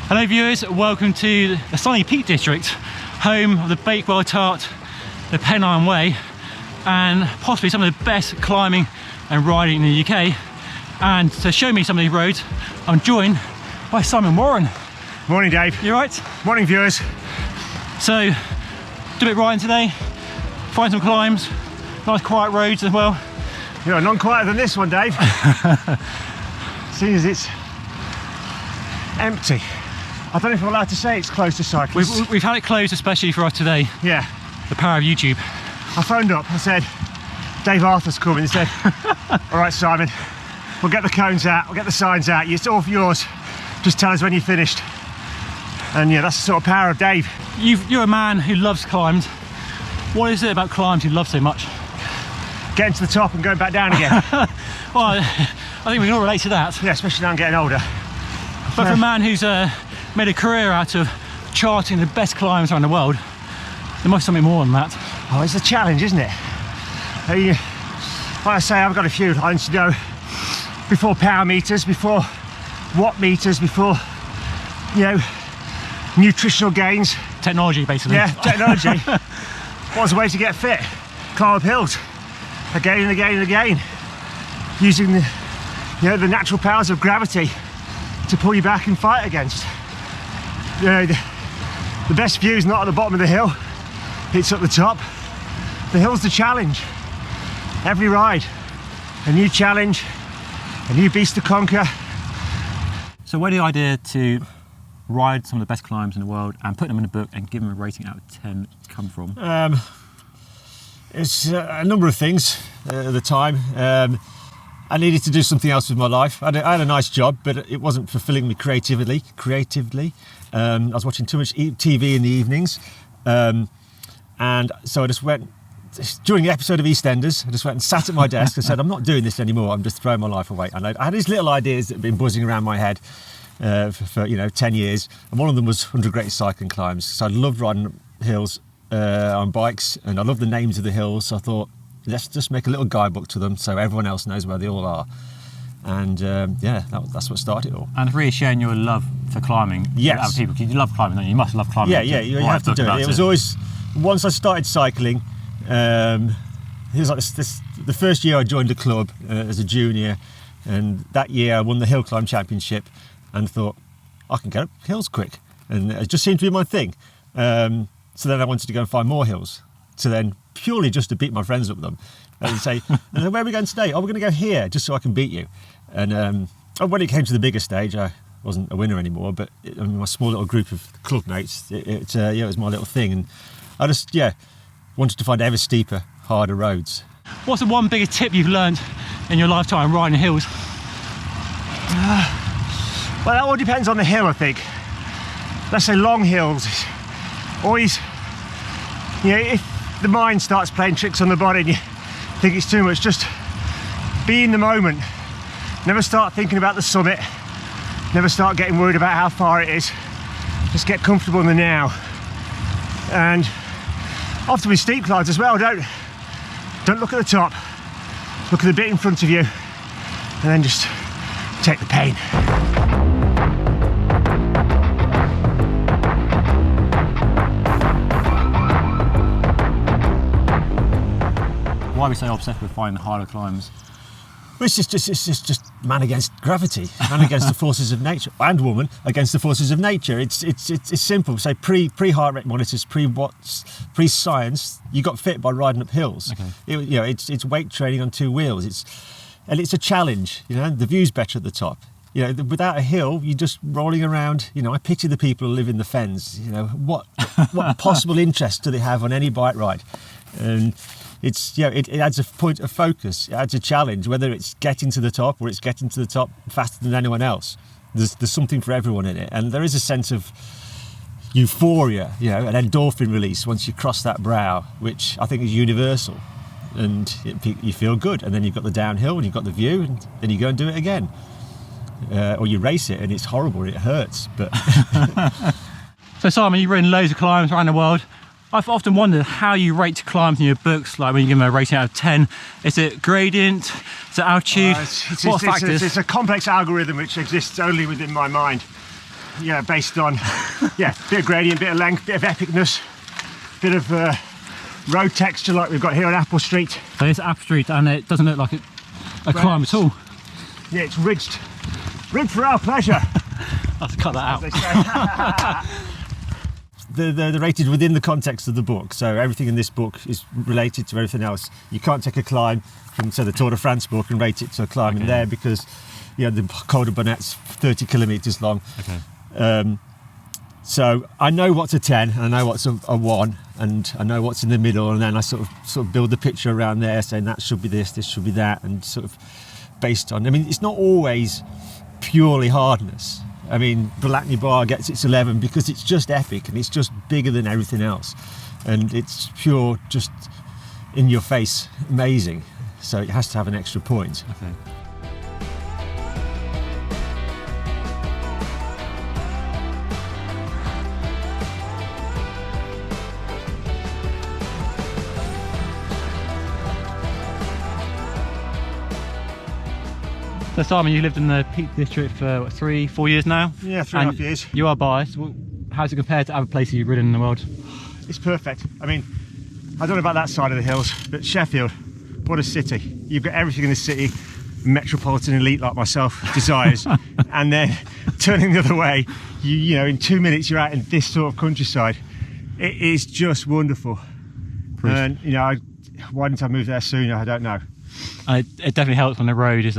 Hello viewers, welcome to the sunny Peak District, home of the Bakewell Tart, the Pennine Way, and possibly some of the best climbing and riding in the UK. And to show me some of these roads, I'm joined by Simon Warren. Morning, Dave. You right? Morning, viewers. So, do a bit of riding today, find some climbs, nice quiet roads as well. You're none quieter than this one, Dave. Seeing as it's empty. I don't know if I'm allowed to say it's closed to cyclists. We've had it closed especially for us today. Yeah. The power of YouTube. I phoned up, I said, Dave Arthur's coming. He said, all right, Simon, we'll get the cones out, we'll get the signs out. It's all for yours. Just tell us when you're finished. And yeah, that's the sort of power of Dave. You're a man who loves climbs. What is it about climbs you love so much? Getting to the top and going back down again. Well, I think we can all relate to that. Yeah, especially now I'm getting older. But for a man who's made a career out of charting the best climbs around the world, there must be something more than that. Oh, it's a challenge, isn't it? Like I say, I've got a few lines to go before power meters, before watt meters, before, you know, nutritional gains. Technology, basically. Yeah, technology. What's the way to get fit? Climb up hills again and again and again, using the, you know, the natural powers of gravity to pull you back and fight against. You know, the best view is not at the bottom of the hill, it's at the top. The hill's the challenge. Every ride, a new challenge, a new beast to conquer. So where did the idea to ride some of the best climbs in the world and put them in a book and give them a rating out of 10 come from? It's a number of things at the time. I needed to do something else with my life. I had a nice job, but it wasn't fulfilling me creatively. I was watching too much TV in the evenings. And so I just went, during the episode of EastEnders, I just went and sat at my desk and said, I'm not doing this anymore, I'm just throwing my life away. And I had these little ideas that had been buzzing around my head for 10 years. And one of them was 100 Greatest Cycling Climbs. So I loved riding up hills on bikes, and I loved the names of the hills. So I thought, let's just make a little guidebook to them so everyone else knows where they all are. And yeah, that's what started it all. And really sharing your love for climbing. Yes. With other people, because you love climbing, don't you? You must love climbing. Yeah, you have to do it. It was always, once I started cycling, it was like the first year I joined a club as a junior, and that year I won the hill climb championship and thought, I can get up hills quick. And it just seemed to be my thing. So then I wanted to go and find more hills. So then, purely just to beat my friends up them, and say, where are we going today? Oh, we're going to go here, just so I can beat you. And when it came to the bigger stage, I wasn't a winner anymore, but my small little group of club mates, it was my little thing. And I just, wanted to find ever steeper, harder roads. What's the one biggest tip you've learned in your lifetime riding hills? Well, that all depends on the hill, I think. Let's say long hills, always, if the mind starts playing tricks on the body and you think it's too much, just be in the moment. Never start thinking about the summit. Never start getting worried about how far it is. Just get comfortable in the now. And often with steep climbs as well, don't look at the top. Look at the bit in front of you and then just take the pain. Why are we so obsessed with finding harder climbs? Well, it's just man against gravity, man against the forces of nature, and woman against the forces of nature. It's simple. Say pre-heart rate monitors, pre-watts, pre-science. You got fit by riding up hills. Okay. It's weight training on two wheels. It's a challenge. The view's better at the top. Without a hill, you're just rolling around. I pity the people who live in the fens. What possible interest do they have on any bike ride? And it adds a point of focus, it adds a challenge, whether it's getting to the top or it's getting to the top faster than anyone else. There's something for everyone in it, and there is a sense of euphoria, an endorphin release once you cross that brow, which I think is universal, and you feel good. And then you've got the downhill and you've got the view, and then you go and do it again, or you race it and it's horrible and it hurts. But So Simon, you've ridden loads of climbs around the world. I've often wondered how you rate climbs in your books, like when you give them a rating out of 10. Is it gradient? Is it altitude? What factors? It's a complex algorithm which exists only within my mind. Yeah, based on bit of gradient, bit of length, bit of epicness, bit of road texture like we've got here on Apple Street. So it's Apple Street, and it doesn't look like a climb at all. Yeah, it's rigged for our pleasure. I have to cut that out. They're rated within the context of the book, so everything in this book is related to everything else. You can't take a climb from, say, the Tour de France book and rate it to a climb in there, because the Col de Bonnet's 30 kilometres long. Okay. So I know what's a 10, and I know what's a 1, and I know what's in the middle, and then I sort of build the picture around there, saying that should be this should be that, and sort of based on. I mean, it's not always purely hardness. I mean, Balakny Bar gets its 11 because it's just epic and it's just bigger than everything else, and it's pure, just in your face, amazing. So it has to have an extra point. Okay. So Simon, you lived in the Peak District for what, 3-4 years now? Yeah, 3.5 years. You are biased. How does it compare to other places you've ridden in the world? It's perfect. I mean, I don't know about that side of the hills, but Sheffield, what a city. You've got everything in the city metropolitan elite like myself desires. And then turning the other way, you know, in 2 minutes you're out in this sort of countryside. It is just wonderful. And, you know, why didn't I move there sooner? I don't know. It definitely helps when the road is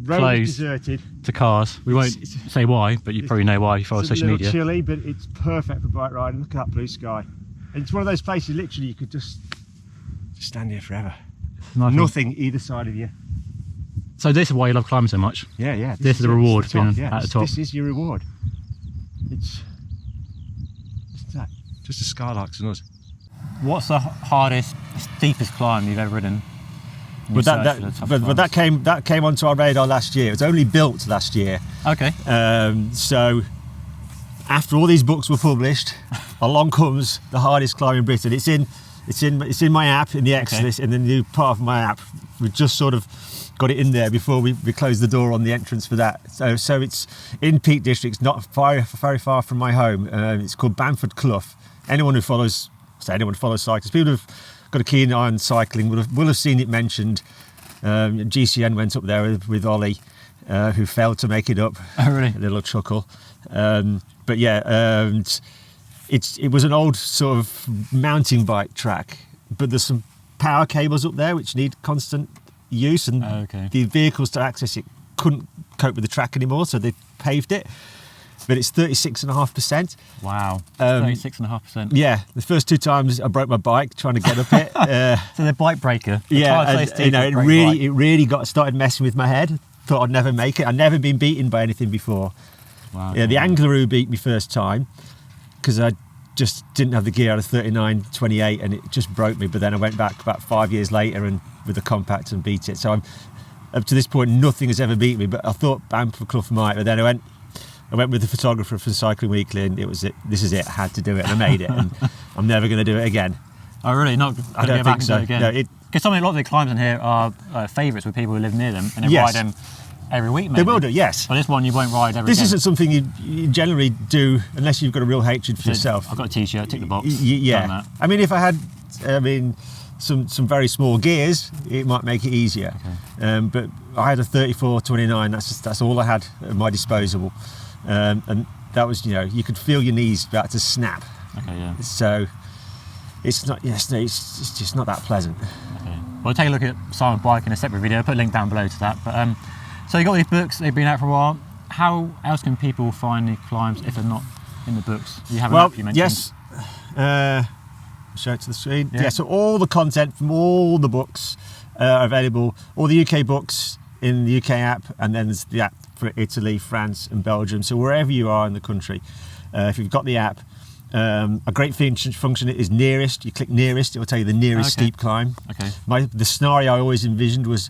closed deserted to cars. We won't say why, but you probably know why if you follow social media. It's a little chilly, but it's perfect for bike riding. Look at that blue sky. And it's one of those places, literally, you could just stand here forever. Nice. Nothing either side of you. So this is why you love climbing so much? Yeah, yeah. This is the reward for being at the top. This is your reward. It's that. Just the skylarks and us. What's the hardest, steepest climb you've ever ridden? But that came onto our radar last year. It was only built last year. Okay. So after all these books were published, along comes the hardest climb in Britain. It's in my app, in the Exodus, in the new part of my app. We just sort of got it in there before we closed the door on the entrance for that. So it's in Peak District, it's not very far from my home. It's called Bamford Clough. Anyone who follows cyclists, people who've got a keen eye on cycling will have seen it mentioned. GCN went up there with Ollie, who failed to make it up. Oh, really? A little chuckle. But yeah, it was an old sort of mountain bike track, but there's some power cables up there which need constant use, and the vehicles to access it couldn't cope with the track anymore, so they paved it. But it's 36.5%. Wow, 36.5%. Yeah, the first 2 times I broke my bike trying to get up it. So the bike breaker. It really got started messing with my head. Thought I'd never make it. I'd never been beaten by anything before. Wow. Yeah, the Angleroo beat me first time because I just didn't have the gear. I had a 39.28 and it just broke me. But then I went back about 5 years later and with a compact and beat it. So I'm up to this point, nothing has ever beat me. But I thought Bamford Clough might. But then I went with the photographer from Cycling Weekly, and it was it. This is it. I had to do it, and I made it, and I'm never going to do it again. Oh, really? Not going to go back and do it again? No, because a lot of the climbs in here are favourites with people who live near them, and they ride them every week, maybe. They will do, yes. But this one you won't ride every This day. Isn't something you generally do unless you've got a real hatred for yourself. I've got a T-shirt, tick the box. Yeah. Done that. I mean, if I had, some very small gears, it might make it easier. Okay. But I had a 34.29. That's all I had at my disposal, and that was, you could feel your knees about to snap. Okay, yeah. So it's not. Yes, no, it's just not that pleasant. Okay. Well, take a look at Simon's bike in a separate video. I'll put a link down below to that. But so you got these books. They've been out for a while. How else can people find the climbs if they're not in the books? You have an app you mentioned. Yes. Show it to the screen. Yeah. So all the content from all the books are available. All the UK books in the UK app, and then there's the app for Italy, France, and Belgium. So wherever you are in the country, if you've got the app, a great function is nearest. You click nearest, it will tell you the nearest steep climb. Okay. The scenario I always envisioned was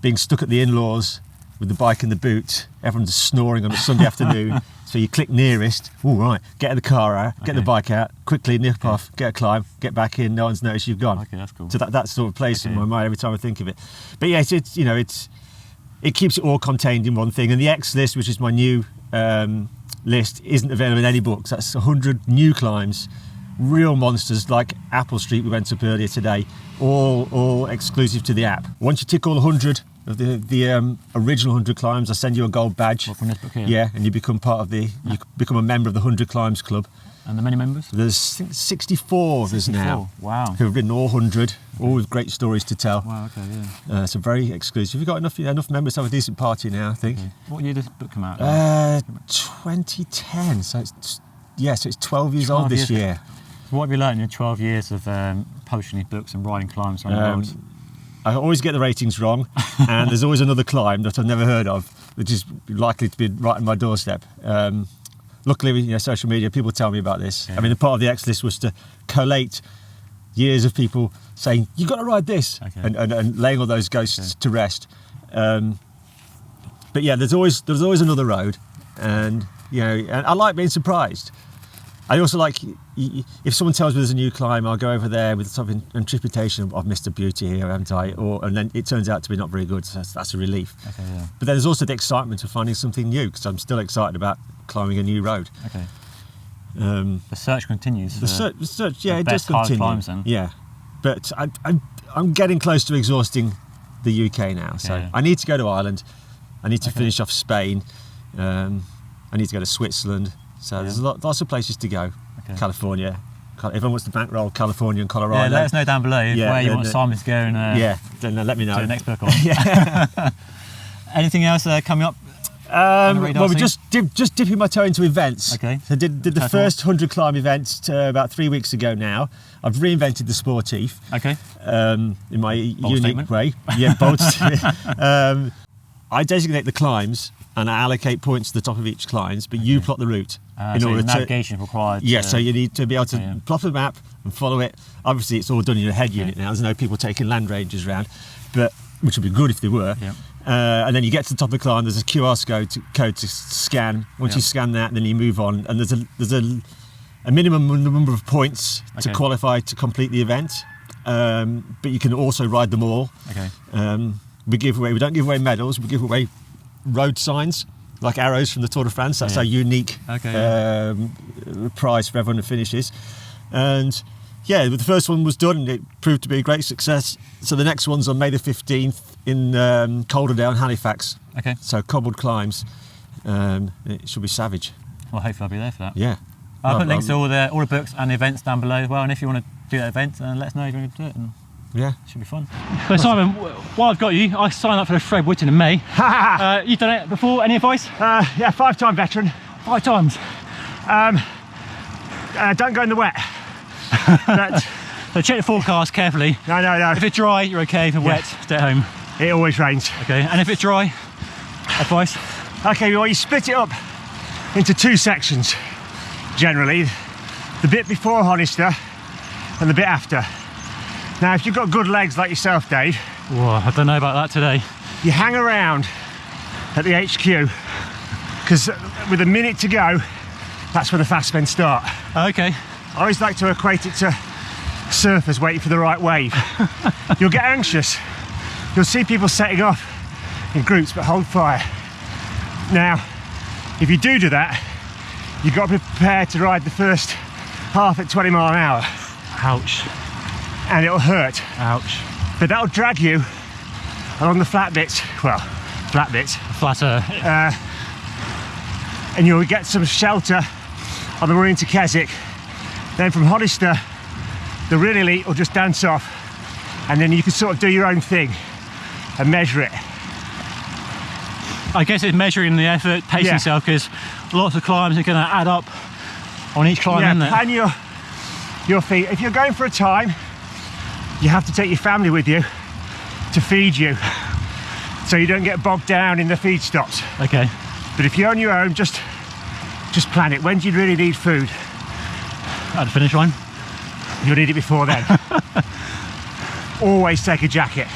being stuck at the in-laws with the bike in the boot. Everyone's snoring on a Sunday afternoon. So you click nearest. All right, get the car out, get the bike out, quickly nip off, get a climb, get back in. No one's noticed you've gone. Okay, that's cool. So that sort of place in my mind every time I think of it. But yeah, it's it keeps it all contained in one thing. And the X list, which is my new list, isn't available in any books. That's 100 new climbs, real monsters like Apple Street we went up earlier today, all exclusive to the app. Once you tick all 100 of the original 100 climbs, I send you a gold badge. From this book here? Yeah, and you become part of you become a member of the 100 Climbs Club. And the many members? There's, I think, 64 of us now. Wow. Who've written all 100, all with great stories to tell. Wow, okay, yeah. So very exclusive. We've got enough members to have a decent party now, I think. Okay. What year did this book come out? 2010, so it's 12 years old this year. So what have you learned in your 12 years of publishing these books and riding climbs around the world? I always get the ratings wrong, and there's always another climb that I've never heard of, which is likely to be right on my doorstep. Luckily, social media, people tell me about this. Yeah. I mean, the part of the X list was to collate years of people saying, you've got to ride this, and laying all those ghosts to rest. But yeah, there's always another road, and and I like being surprised. I also like, if someone tells me there's a new climb, I'll go over there with some interpretation of, I've missed a beauty here, haven't I? And then it turns out to be not very good, so that's a relief. Okay, yeah. But then there's also the excitement of finding something new, because I'm still excited about climbing a new road. Okay. The search continues. The search, yeah, it does best hard continue. climbs then. Yeah, but I'm getting close to exhausting the UK now, so yeah. I need to go to Ireland. I need to finish off Spain. I need to go to Switzerland. So there's lots of places to go. Okay. California. Everyone wants to bankroll California and Colorado. Yeah, let us know down below where you want Simon to go and let me know. do the next book on. Anything else coming up? Well, we're just dipping my toe into events. Okay. So did the first 100 climb event about 3 weeks ago now. I've reinvented the sportif. Okay. In my Bold unique statement. way. Yeah, bold. I designate the climbs and I allocate points to the top of each climbs, but you plot the route. So navigation required. Yeah, so you need to be able to plot the map and follow it. Obviously, it's all done in your head unit now. There's no people taking land rangers around, which would be good if they were. Yeah. And then you get to the top of the climb. There's a QR code to scan. Once you scan that, then you move on. And there's a minimum number of points to qualify to complete the event. But you can also ride them all. Okay. We don't give away medals. We give away road signs, like arrows from the Tour de France. That's our unique prize for everyone who finishes. And the first one was done and it proved to be a great success. So the next one's on May the 15th in Calderdale and Halifax. Okay. So cobbled climbs. It should be savage. Well, hopefully I'll be there for that. Yeah. I'll put links to all the books and the events down below as well. And if you want to do that event, let us know if you want to do it. And it should be fun. So Simon, while I've got you, I signed up for the Fred Whitton in May. You've done it before, any advice? 5-time veteran. 5 times? Don't go in the wet. So check the forecast carefully. No. If it's dry, you're okay. If it's wet, stay at home. It always rains. Okay, and if it's dry, advice? Okay, well, you split it up into 2 sections, generally. The bit before Hollister and the bit after. Now, if you've got good legs like yourself, Dave. Whoa, I don't know about that today. You hang around at the HQ, because with a minute to go, that's when the fast men start. Okay. I always like to equate it to surfers waiting for the right wave. You'll get anxious. You'll see people setting off in groups, but hold fire. Now, if you do that, you've got to be prepared to ride the first half at 20 mile an hour. Ouch. And it'll hurt. Ouch. But that'll drag you along the flat bits. Flatter. And you'll get some shelter on the run into Keswick. Then from Hollister, the real elite will just dance off, and then you can sort of do your own thing and measure it. I guess it's measuring the effort, pacing yourself, because lots of climbs are going to add up on each climb, isn't it? Plan your feet. If you're going for a time, you have to take your family with you to feed you, so you don't get bogged down in the feed stops. Okay. But if you're on your own, just plan it. When do you really need food? At the finish line. You'll need it before then. Always take a jacket.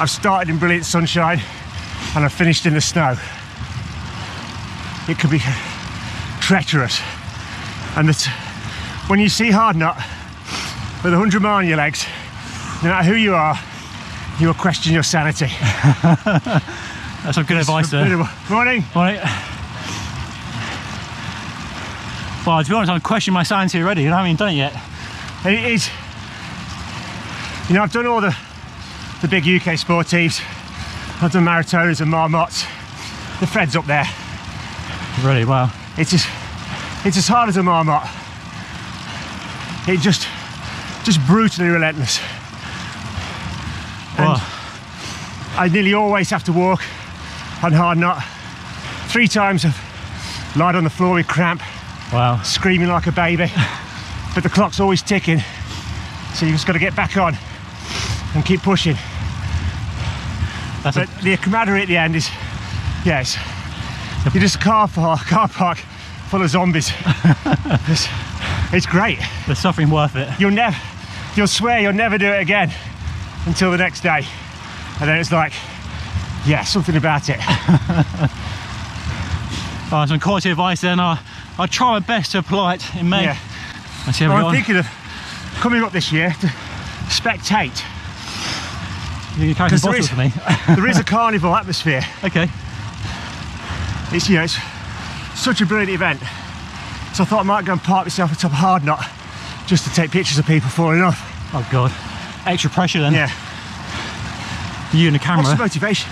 I've started in brilliant sunshine and I've finished in the snow. It could be treacherous. And when you see hard nut with 100 mile on your legs, no matter who you are, you will question your sanity. That's some good advice there. Morning. Right. Well, to be honest, I'm questioning my sanity already, and I haven't even done it yet. And it is, you know, I've done all the big UK sportives. I've done marathons and marmots. The Fred's up there. Really? Wow. It's as hard as a marmot. It's just brutally relentless. Wow. And I nearly always have to walk on hard knot. 3 times I've lied on the floor with cramp, Wow. screaming like a baby. But the clock's always ticking, so you just got to get back on and keep pushing. But the camaraderie at the end is, yes, you're just a car park full of zombies. It's great. The suffering worth it. You'll swear you'll never do it again until the next day, and then it's like, yeah, something about it. Oh, some quality advice then. I'll try my best to apply it in May. Yeah. Let's see how we go I'm on. thinking of coming up this year to spectate. You can carry some bottles for me. There is a carnival atmosphere. Okay. It's, you know, it's such a brilliant event. So I thought I might go and park myself atop a hard knot just to take pictures of people falling off. Oh God. Extra pressure then. Yeah. You and the camera. What's the motivation?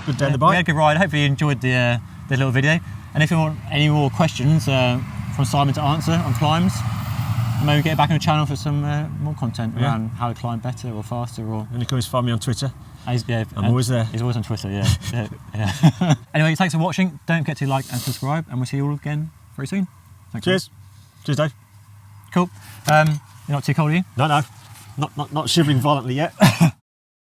Good day on the We had a bike. good ride. Hopefully you enjoyed the little video. And if you want any more questions from Simon to answer on climbs, maybe get back on the channel for some more content around how to climb better or faster. Or And you can always find me on Twitter. I'm always there. He's always on Twitter. Yeah. Anyway, thanks for watching. Don't forget to like and subscribe, and we'll see you all again very soon. Thanks. Cheers. Cheers, Dave. Cool. You're not too cold, are you? No. Not shivering violently yet.